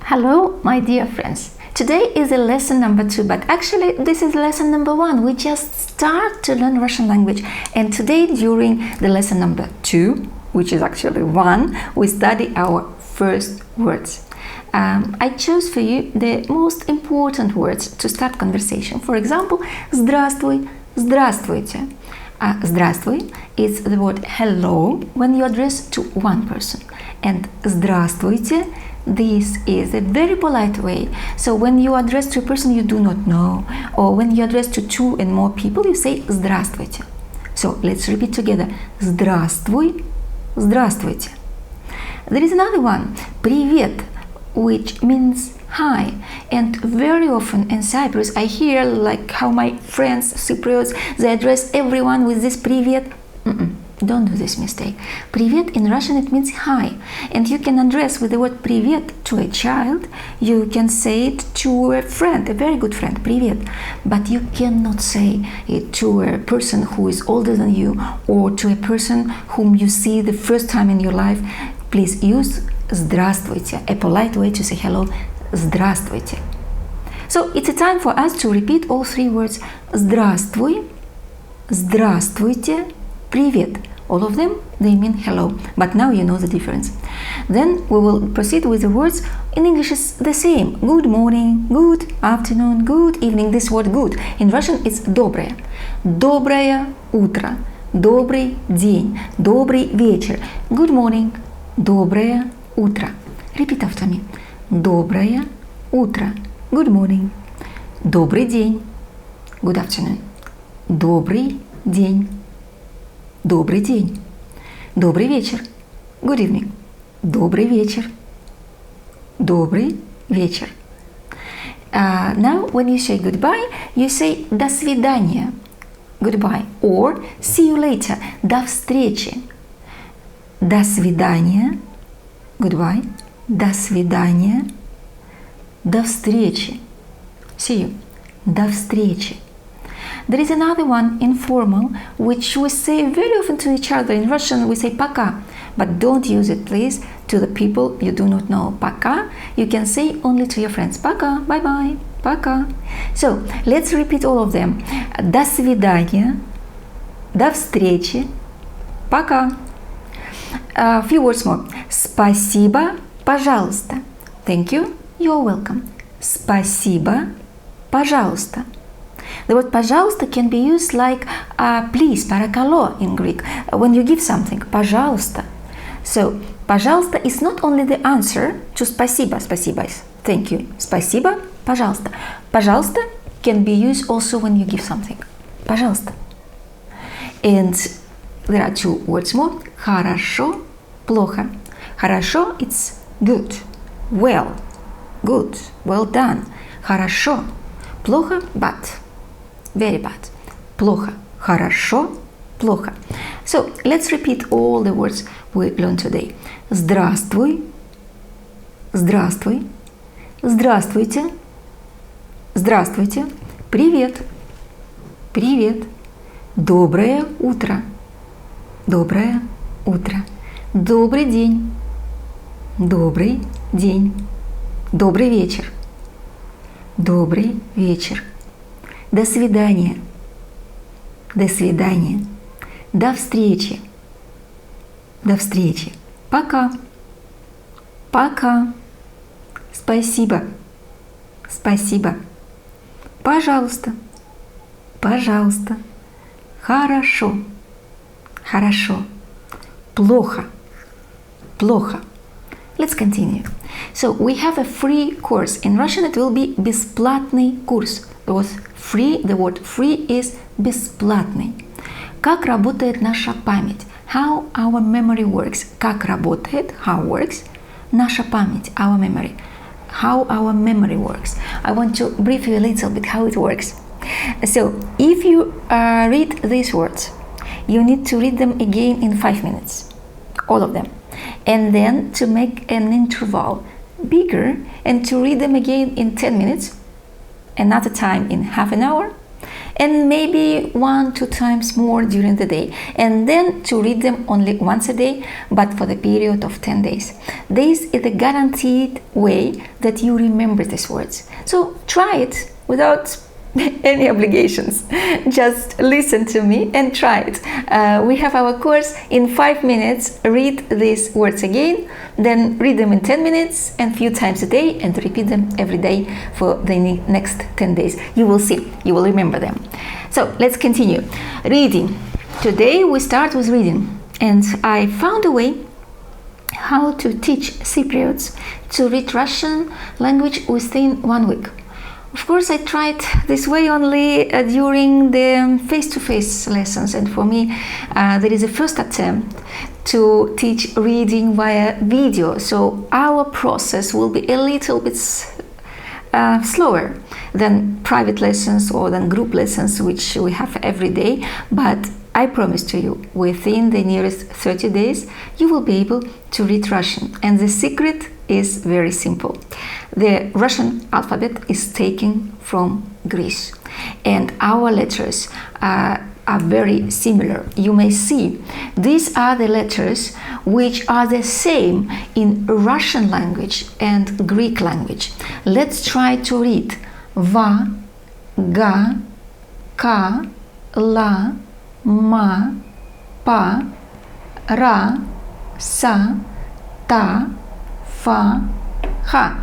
Hello, my dear friends. Today is a lesson number 2, but actually this is lesson number 1. We just start to learn Russian language, and today during the lesson number 2, which is actually 1, we study our first words. I chose for you the most important words to start conversation. For example, здравствуй, здравствуйте. Здравствуй is the word hello when you address to one person, and здравствуйте, this is a very polite way. So when you address to a person you do not know, or when you address to 2 and more people, you say здравствуйте. So let's repeat together. Здравствуй, здравствуйте. There is another one, привет, which means hi, and very often in Cyprus I hear like how my friends Cypriots, they address everyone with this привет. Don't do this mistake. Привет in Russian it means hi, and you can address with the word привет to a child. You can say it to a friend, a very good friend, привет, but you cannot say it to a person who is older than you or to a person whom you see the first time in your life. Please use здравствуйте, a polite way to say hello, здравствуйте. So it's a time for us to repeat all 3 words. Здравствуй, здравствуйте, привет. All of them, they mean hello, but now you know the difference. Then we will proceed with the words. In English is the same. Good morning, good afternoon, good evening. This word good in Russian is доброе. Доброе утро, добрый день, добрый вечер. Good morning, доброе утро. Repeat after me. Доброе утро. Good morning. Добрый день. Good afternoon. Добрый день. Добрый день. Добрый вечер. Good evening. Добрый вечер. Добрый вечер. Now, when you say goodbye, you say до свидания. Goodbye. Or see you later. До встречи. До свидания. Goodbye. До свидания. До встречи. See you. До встречи. There is another one, informal, which we say very often to each other. In Russian we say пока, but don't use it, please, to the people you do not know. Пока you can say only to your friends. Пока, bye-bye, пока. So, let's repeat all of them. До свидания, до встречи, пока. A few words more. Спасибо, пожалуйста. Thank you, you're welcome. Спасибо, пожалуйста. The word пожалуйста can be used like please, паракало in Greek, when you give something, пожалуйста. So, пожалуйста is not only the answer to спасибо, спасибо is thank you, спасибо, пожалуйста. Пожалуйста can be used also when you give something, пожалуйста. And there are 2 words more, хорошо, плохо. Хорошо, it's good, well, good, well done. Хорошо, плохо, bad. Very bad. Плохо. Хорошо. Плохо. So, let's repeat all the words we learned today. Здравствуй. Здравствуй. Здравствуйте. Здравствуйте. Привет. Привет. Доброе утро. Доброе утро. Добрый день. Добрый день. Добрый вечер. Добрый вечер. До свидания. До свидания. До встречи. До встречи. Пока. Пока. Спасибо. Спасибо. Пожалуйста. Пожалуйста. Хорошо. Хорошо. Плохо. Плохо. Let's continue. So we have a free course. In Russian it will be бесплатный курс. The word free is бесплатный. Как работает наша память? How our memory works. Как работает, how works, наша память, our memory. How our memory works. I want to brief you a little bit how it works. So, if you read these words, you need to read them again in 5 minutes. All of them. And then to make an interval bigger and to read them again in 10 minutes. Another time in half an hour, and maybe 1-2 times more during the day, and then to read them only once a day, but for the period of 10 days. This is the guaranteed way that you remember these words. So try it without any obligations. Just listen to me and try it. We have our course in 5 minutes. Read these words again, then read them in 10 minutes and few times a day, and repeat them every day for the next 10 days. You will see, you will remember them. So let's continue. Reading. Today we start with reading, and I found a way how to teach Cypriots to read Russian language within 1 week. Of course, I tried this way only during the face-to-face lessons, and for me there is a first attempt to teach reading via video, so our process will be a little bit slower than private lessons or than group lessons, which we have every day, but I promise to you, within the nearest 30 days, you will be able to read Russian. And the secret is very simple. The Russian alphabet is taken from Greece, and our letters are very similar. You may see these are the letters which are the same in Russian language and Greek language. Let's try to read Va, Ga, Ka, La, Ma, Pa, Ra, Sa, Ta, Fa, Ha.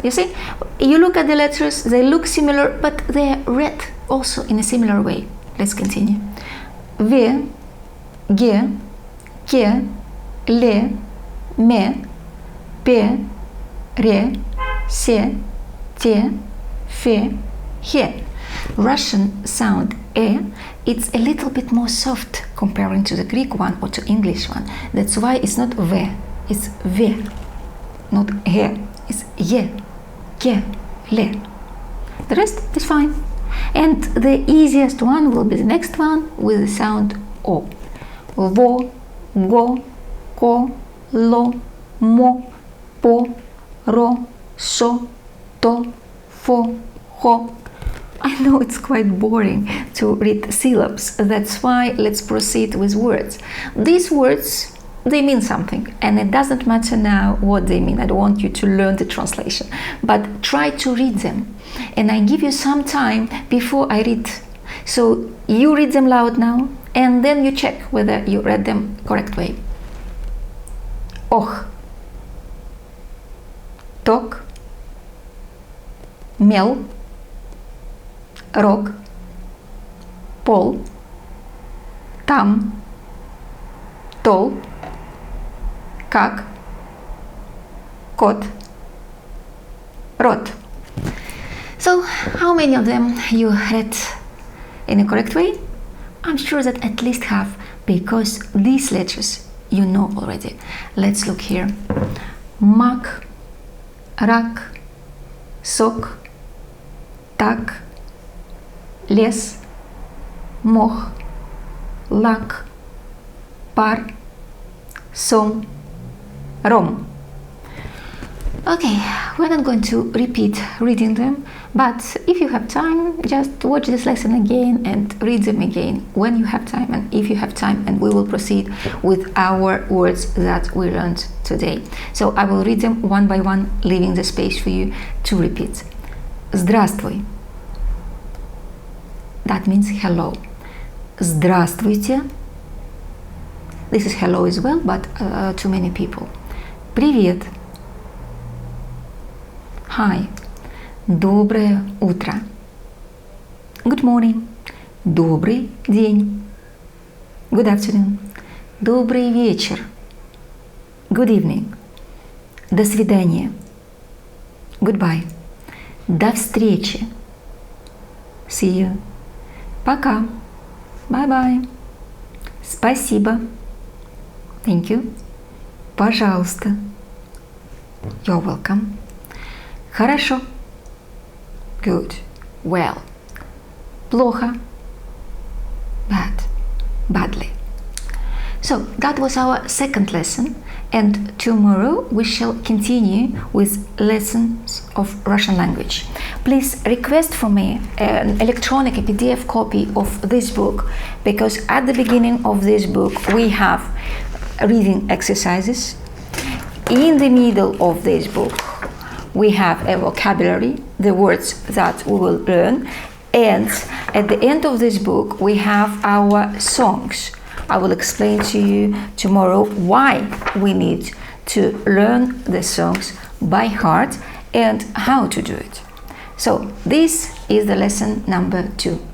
You see, you look at the letters, they look similar, but they are read also in a similar way. Let's continue. V, G, K, L, M, P, R, S, T, F, H. Russian sound E, it's a little bit more soft comparing to the Greek one or to English one. That's why it's not V, it's V, not He, it's Ye, Ke, Le. The rest is fine. And the easiest one will be the next one with the sound O. Vo, Go, Ko, Lo, Mo, Po, Ro, So, To, Fo, Ho. I know it's quite boring to read syllables, that's why let's proceed with words. These words, they mean something, and it doesn't matter now what they mean. I don't want you to learn the translation, but try to read them. And I give you some time before I read. So you read them loud now, and then you check whether you read them correct way. Ох, Ток, Мел, Рог, Пол, Там, Тол, Как, Кот, Рот. So, how many of them you read in a correct way? I'm sure that at least half, because these letters you know already. Let's look here. Мак, Рак, Сок, Так, Лес, Мох, Лак, Пар, Сом, Ром. Okay, we're not going to repeat reading them, but if you have time, just watch this lesson again and read them again when you have time and if you have time, and we will proceed with our words that we learned today. So I will read them one by one, leaving the space for you to repeat. Здравствуй. That means hello. Здравствуйте. This is hello as well, but to many people. Привет. Hi. Доброе утро. Good morning. Добрый день. Good afternoon. Добрый вечер. Good evening. До свидания. Goodbye. До встречи. See you. Пока. Bye-bye. Спасибо. Thank you. Пожалуйста. You're welcome. Хорошо. Good. Well. Плохо. Bad. Badly. So that was our second lesson, and tomorrow we shall continue with lessons of Russian language. Please request for me an electronic PDF copy of this book, because at the beginning of this book we have reading exercises. In the middle of this book we have a vocabulary, the words that we will learn, and at the end of this book we have our songs. I will explain to you tomorrow why we need to learn the songs by heart and how to do it. So this is the lesson number 2.